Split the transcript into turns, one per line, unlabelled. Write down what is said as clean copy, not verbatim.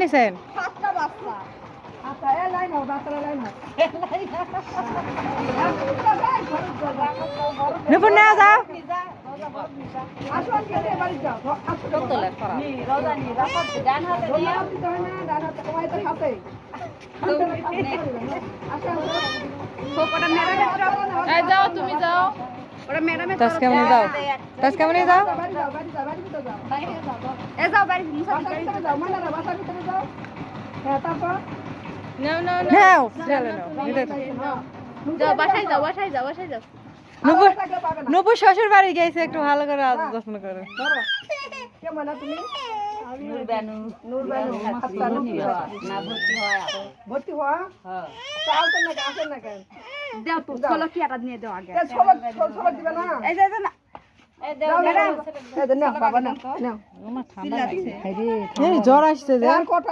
নিছেন?
7টা বাচ্চা।
আচ্ছা এ লাইন নাও বাচ্চারা লাইন নাও
নুপুর না যাও।
আসো আজকে বাড়ি যাও আসো
তোলে করা। রোজা নি রাখত ডান হাতে নিয়ে
ধন্যবাদ দিতে হয় না ডান হাতে কমাই তো সাথে আসো
ওটা মেরামে
এই যাও তুমি যাও
ওটা মেরামে
তাস কেমনে যাও? তাস কেমনে যাও?
বাড়ি যাও বাড়ি যাও বাড়ি ভিতরে যাও
এ যাও বাড়ি মুসা
বাসার ভিতরে যাও মানারা বাসার ভিতরে যাও হ্যাঁ তারপর
নাও নাও
নাও চলে নাও ভিতরে
যাও বাসায় যাও বাসায় যাও বাসায় যাও
নুপুর
থাকলে পাবে না
নুপুর শ্বশুর বাড়ি গেছে একটু ভালো করে আদর যত্ন করে।
ধরো কেমন না তুমি
নুরবানু
নূরবানু আচ্ছা
না ভর্তি হয়
ভর্তি হওয়া
হ্যাঁ
আসেন না আসেন না কেন
দাও তো চলো কি আটা নিয়ে দাও আগে
ছোলো দিবে না
এই যে না এই দাও ম্যাডাম
এই নাও বাবা নাও নাও
এই জ্বর আসছে যে।
আর কটা